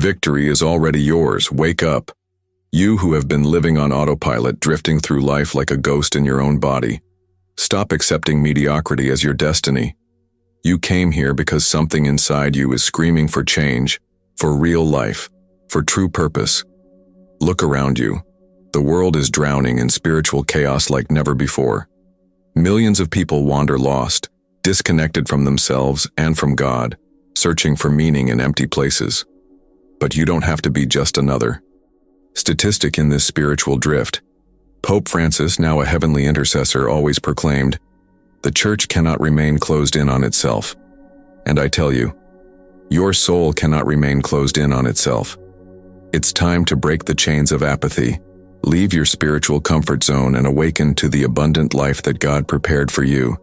Victory is already yours. Wake up. You who have been living on autopilot, drifting through life like a ghost in your own body. Stop accepting mediocrity as your destiny. You came here because something inside you is screaming for change, for real life, for true purpose. Look around you. The world is drowning in spiritual chaos like never before. Millions of people wander lost, disconnected from themselves and from God, searching for meaning in empty places. But you don't have to be just another statistic in this spiritual drift. Pope Francis, now a heavenly intercessor, always proclaimed, "The church cannot remain closed in on itself." And I tell you, your soul cannot remain closed in on itself. It's time to break the chains of apathy, leave your spiritual comfort zone and awaken to the abundant life that God prepared for you.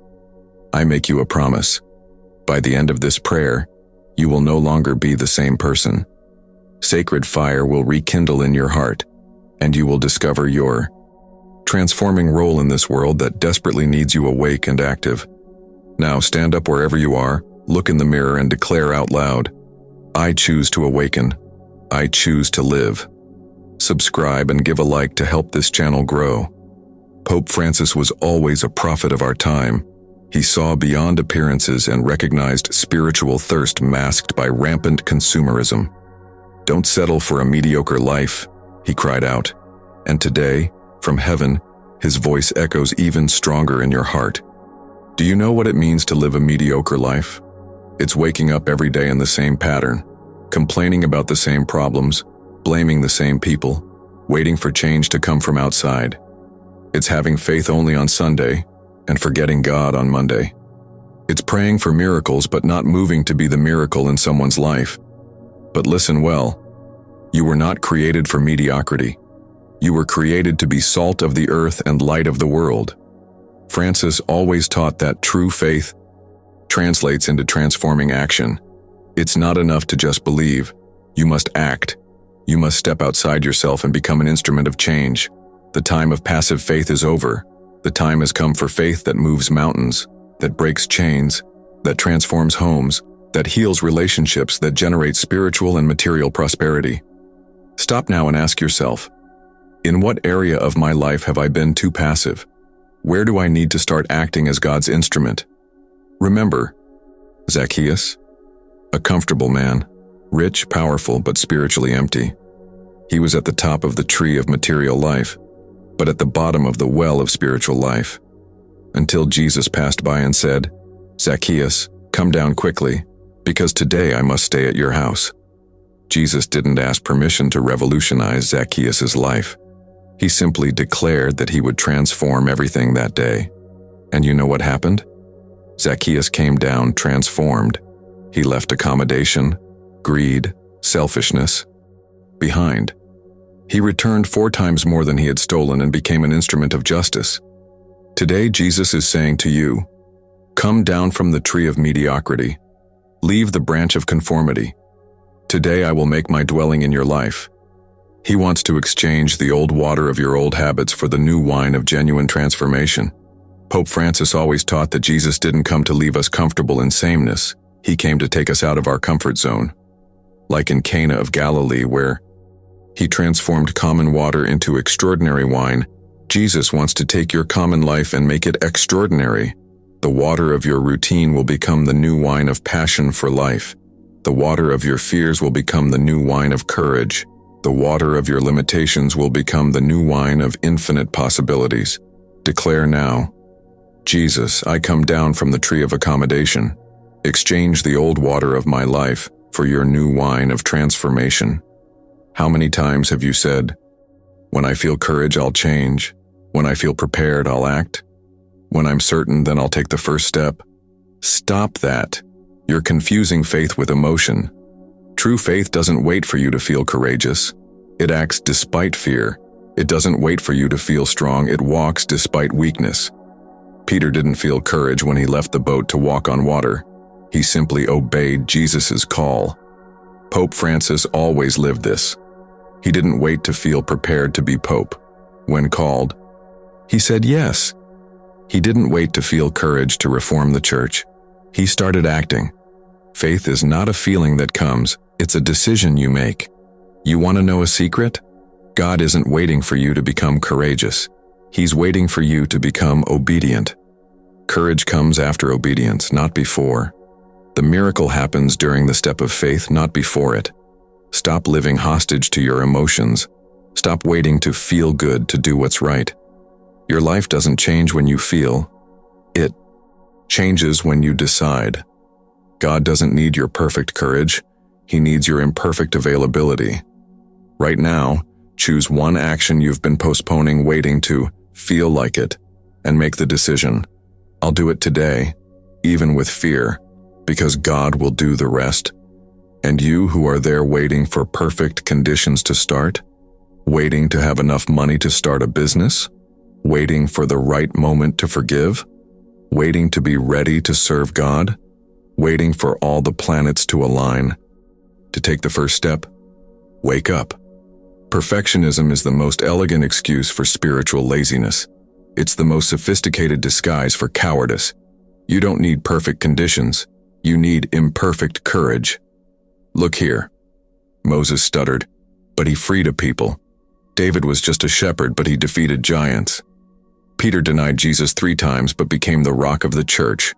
I make you a promise. By the end of this prayer, you will no longer be the same person. Sacred fire will rekindle in your heart, and you will discover your transforming role in this world that desperately needs you awake and active. Now stand up wherever you are, look in the mirror and declare out loud, "I choose to awaken. I choose to live." Subscribe and give a like to help this channel grow. Pope Francis was always a prophet of our time. He saw beyond appearances and recognized spiritual thirst masked by rampant consumerism. "Don't settle for a mediocre life," he cried out. And today, from heaven, his voice echoes even stronger in your heart. Do you know what it means to live a mediocre life? It's waking up every day in the same pattern, complaining about the same problems, blaming the same people, waiting for change to come from outside. It's having faith only on Sunday and forgetting God on Monday. It's praying for miracles but not moving to be the miracle in someone's life. But listen well, you were not created for mediocrity. You were created to be salt of the earth and light of the world. Francis always taught that true faith translates into transforming action. It's not enough to just believe. You must act. You must step outside yourself and become an instrument of change. The time of passive faith is over. The time has come for faith that moves mountains, that breaks chains, that transforms homes, that heals relationships, that generates spiritual and material prosperity. Stop now and ask yourself, in what area of my life have I been too passive? Where do I need to start acting as God's instrument? Remember Zacchaeus, a comfortable man, rich, powerful, but spiritually empty. He was at the top of the tree of material life, but at the bottom of the well of spiritual life. Until Jesus passed by and said, "Zacchaeus, come down quickly, because today I must stay at your house." Jesus didn't ask permission to revolutionize Zacchaeus' life. He simply declared that he would transform everything that day. And you know what happened? Zacchaeus came down transformed. He left accommodation, greed, selfishness behind. He returned 4 times more than he had stolen and became an instrument of justice. Today, Jesus is saying to you, come down from the tree of mediocrity. Leave the branch of conformity. Today I will make my dwelling in your life. He wants to exchange the old water of your old habits for the new wine of genuine transformation. Pope Francis always taught that Jesus didn't come to leave us comfortable in sameness. He came to take us out of our comfort zone. Like in Cana of Galilee, where he transformed common water into extraordinary wine, Jesus wants to take your common life and make it extraordinary. The water of your routine will become the new wine of passion for life. The water of your fears will become the new wine of courage. The water of your limitations will become the new wine of infinite possibilities. Declare now, Jesus, I come down from the tree of accommodation. Exchange the old water of my life for your new wine of transformation. How many times have you said, when I feel courage, I'll change. When I feel prepared, I'll act. When I'm certain, then I'll take the first step. Stop that. You're confusing faith with emotion. True faith doesn't wait for you to feel courageous. It acts despite fear. It doesn't wait for you to feel strong. It walks despite weakness. Peter didn't feel courage when he left the boat to walk on water. He simply obeyed Jesus' call. Pope Francis always lived this. He didn't wait to feel prepared to be Pope. When called, he said yes. He didn't wait to feel courage to reform the church. He started acting. Faith is not a feeling that comes, it's a decision you make. You want to know a secret? God isn't waiting for you to become courageous. He's waiting for you to become obedient. Courage comes after obedience, not before. The miracle happens during the step of faith, not before it. Stop living hostage to your emotions. Stop waiting to feel good to do what's right. Your life doesn't change when you feel. It changes when you decide. God doesn't need your perfect courage. He needs your imperfect availability. Right now, choose one action you've been postponing, waiting to feel like it, and make the decision. I'll do it today, even with fear, because God will do the rest. And you who are there waiting for perfect conditions to start, waiting to have enough money to start a business, waiting for the right moment to forgive, waiting to be ready to serve God, waiting for all the planets to align, to take the first step, wake up. Perfectionism is the most elegant excuse for spiritual laziness. It's the most sophisticated disguise for cowardice. You don't need perfect conditions. You need imperfect courage. Look here. Moses stuttered, but he freed a people. David was just a shepherd, but he defeated giants. Peter denied Jesus 3 times, but became the rock of the church.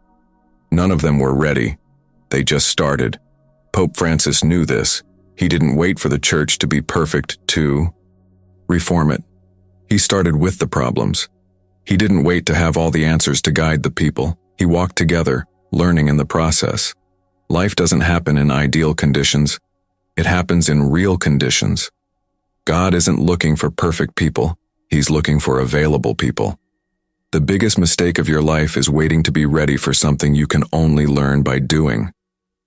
None of them were ready. They just started. Pope Francis knew this. He didn't wait for the church to be perfect to reform it. He started with the problems. He didn't wait to have all the answers to guide the people. He walked together, learning in the process. Life doesn't happen in ideal conditions. It happens in real conditions. God isn't looking for perfect people. He's looking for available people. The biggest mistake of your life is waiting to be ready for something you can only learn by doing.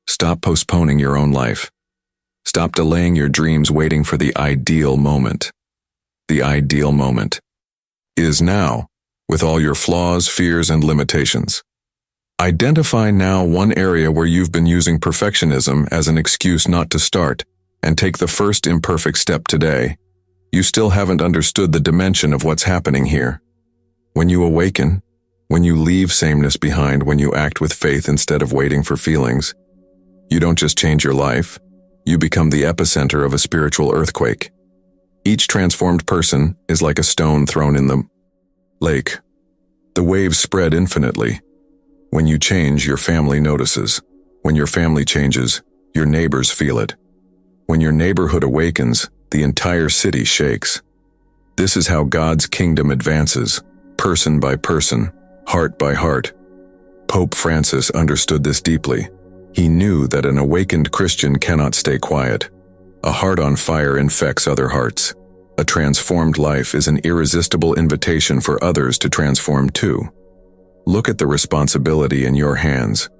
Stop postponing your own life. Stop delaying your dreams waiting for the ideal moment. The ideal moment is now, with all your flaws, fears, and limitations. Identify now one area where you've been using perfectionism as an excuse not to start, and take the first imperfect step today. You still haven't understood the dimension of what's happening here. When you awaken, when you leave sameness behind, when you act with faith instead of waiting for feelings, you don't just change your life, you become the epicenter of a spiritual earthquake. Each transformed person is like a stone thrown in the lake. The waves spread infinitely. When you change, your family notices. When your family changes, your neighbors feel it. When your neighborhood awakens, the entire city shakes. This is how God's kingdom advances, person by person, heart by heart. Pope Francis understood this deeply. He knew that an awakened Christian cannot stay quiet. A heart on fire infects other hearts. A transformed life is an irresistible invitation for others to transform too. Look at the responsibility in your hands.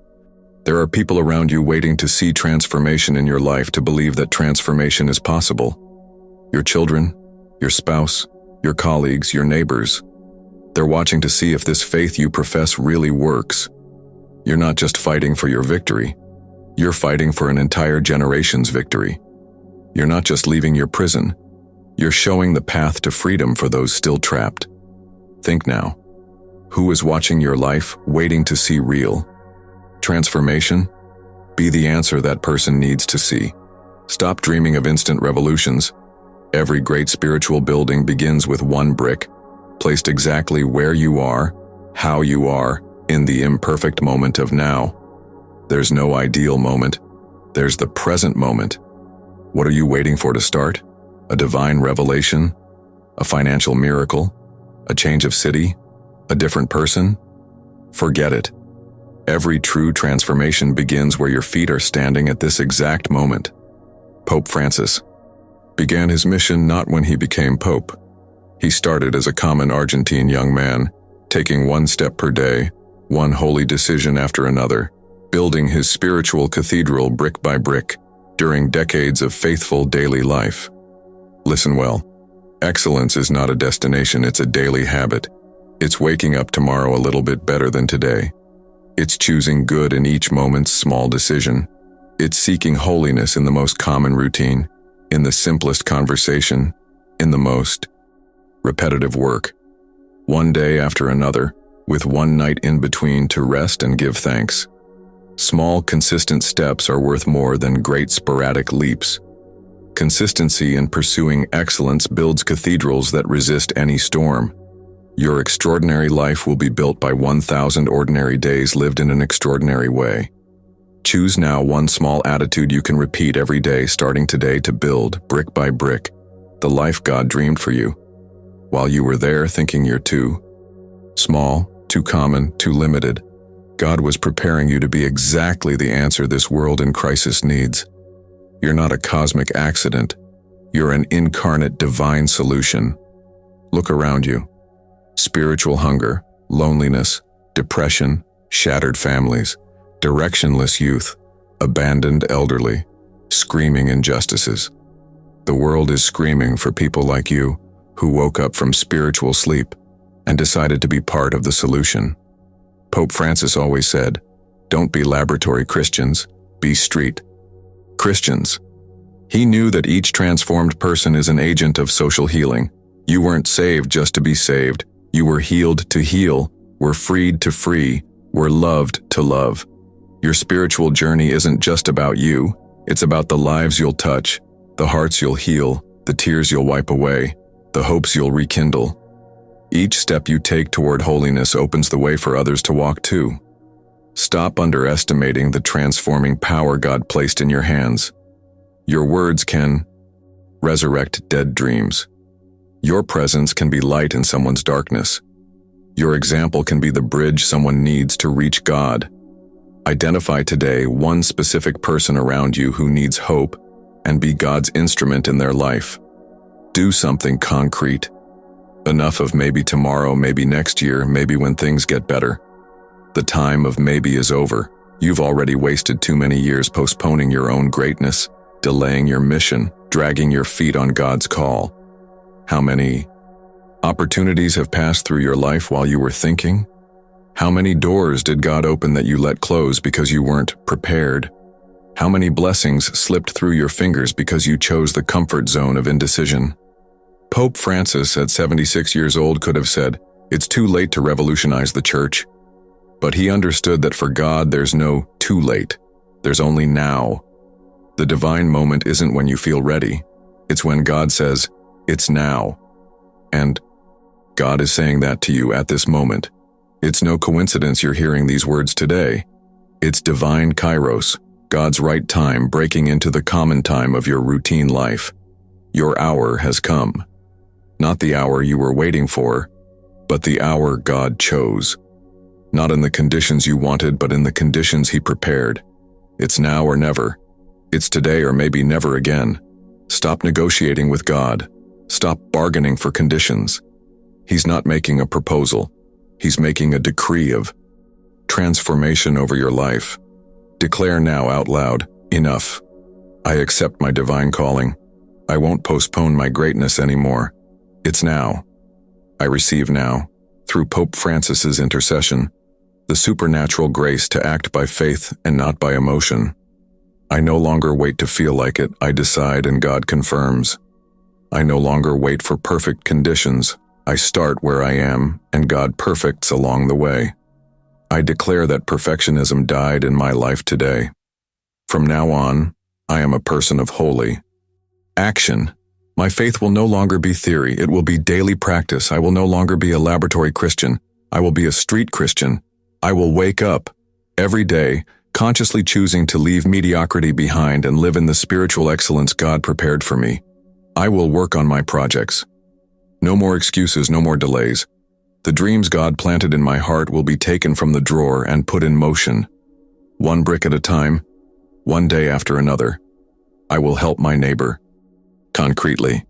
There are people around you waiting to see transformation in your life, to believe that transformation is possible. Your children, your spouse, your colleagues, your neighbors. They're watching to see if this faith you profess really works. You're not just fighting for your victory. You're fighting for an entire generation's victory. You're not just leaving your prison. You're showing the path to freedom for those still trapped. Think now. Who is watching your life, waiting to see real transformation? Be the answer that person needs to see. Stop dreaming of instant revolutions. Every great spiritual building begins with one brick, placed exactly where you are, how you are, in the imperfect moment of now. There's no ideal moment. There's the present moment. What are you waiting for to start? A divine revelation? A financial miracle? A change of city? A different person? Forget it. Every true transformation begins where your feet are standing at this exact moment. Pope Francis began his mission not when he became Pope. He started as a common Argentine young man, taking one step per day, one holy decision after another, building his spiritual cathedral brick by brick during decades of faithful daily life. Listen well. Excellence is not a destination, it's a daily habit. It's waking up tomorrow a little bit better than today. It's choosing good in each moment's small decision. It's seeking holiness in the most common routine, in the simplest conversation, in the most repetitive work. One day after another, with one night in between to rest and give thanks. Small, consistent steps are worth more than great sporadic leaps. Consistency in pursuing excellence builds cathedrals that resist any storm. Your extraordinary life will be built by 1,000 ordinary days lived in an extraordinary way. Choose now one small attitude you can repeat every day starting today to build, brick by brick, the life God dreamed for you. While you were there thinking you're too small, too common, too limited, God was preparing you to be exactly the answer this world in crisis needs. You're not a cosmic accident. You're an incarnate divine solution. Look around you. Spiritual hunger, loneliness, depression, shattered families, directionless youth, abandoned elderly, screaming injustices. The world is screaming for people like you who woke up from spiritual sleep and decided to be part of the solution. Pope Francis always said, "Don't be laboratory Christians, be street Christians." He knew that each transformed person is an agent of social healing. You weren't saved just to be saved. You were healed to heal, were freed to free, were loved to love. Your spiritual journey isn't just about you. It's about the lives you'll touch, the hearts you'll heal, the tears you'll wipe away, the hopes you'll rekindle. Each step you take toward holiness opens the way for others to walk too. Stop underestimating the transforming power God placed in your hands. Your words can resurrect dead dreams. Your presence can be light in someone's darkness. Your example can be the bridge someone needs to reach God. Identify today one specific person around you who needs hope and be God's instrument in their life. Do something concrete. Enough of maybe tomorrow, maybe next year, maybe when things get better. The time of maybe is over. You've already wasted too many years postponing your own greatness, delaying your mission, dragging your feet on God's call. How many opportunities have passed through your life while you were thinking? How many doors did God open that you let close because you weren't prepared? How many blessings slipped through your fingers because you chose the comfort zone of indecision? Pope Francis, at 76 years old, could have said, "It's too late to revolutionize the church." But he understood that for God there's no too late. There's only now. The divine moment isn't when you feel ready. It's when God says, "It's now." And God is saying that to you at this moment. It's no coincidence you're hearing these words today. It's divine kairos, God's right time breaking into the common time of your routine life. Your hour has come. Not the hour you were waiting for, but the hour God chose. Not in the conditions you wanted, but in the conditions He prepared. It's now or never. It's today or maybe never again. Stop negotiating with God. Stop bargaining for conditions. He's not making a proposal. He's making a decree of transformation over your life. Declare now out loud, "Enough. I accept my divine calling. I won't postpone my greatness anymore. It's now. I receive now, through Pope Francis's intercession, the supernatural grace to act by faith and not by emotion. I no longer wait to feel like it. I decide and God confirms. I no longer wait for perfect conditions. I start where I am and God perfects along the way. I declare that perfectionism died in my life today. From now on, I am a person of holy action. My faith will no longer be theory. It will be daily practice. I will no longer be a laboratory Christian. I will be a street Christian. I will wake up every day consciously choosing to leave mediocrity behind and live in the spiritual excellence God prepared for me. I will work on my projects. No more excuses, no more delays. The dreams God planted in my heart will be taken from the drawer and put in motion. One brick at a time, one day after another. I will help my neighbor. Concretely.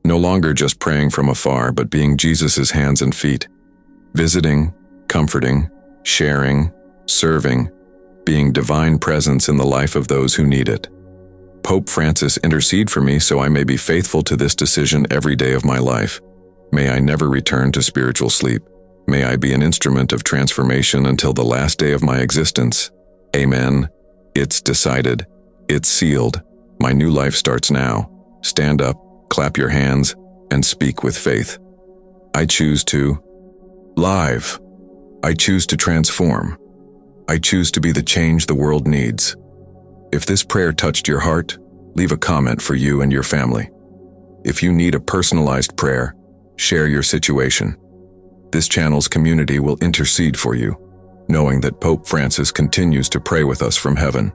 No longer just praying from afar, but being Jesus's hands and feet. Visiting, comforting, sharing, serving, being divine presence in the life of those who need it. Pope Francis, intercede for me so I may be faithful to this decision every day of my life. May I never return to spiritual sleep. May I be an instrument of transformation until the last day of my existence. Amen. It's decided. It's sealed. My new life starts now. Stand up, clap your hands, and speak with faith. I choose to live. I choose to transform. I choose to be the change the world needs. If this prayer touched your heart, leave a comment for you and your family. If you need a personalized prayer, share your situation. This channel's community will intercede for you, knowing that Pope Francis continues to pray with us from heaven.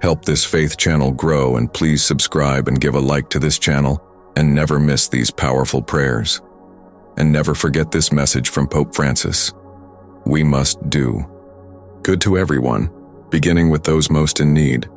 Help this faith channel grow, and please subscribe and give a like to this channel, and never miss these powerful prayers. And never forget this message from Pope Francis. We must do good to everyone, beginning with those most in need.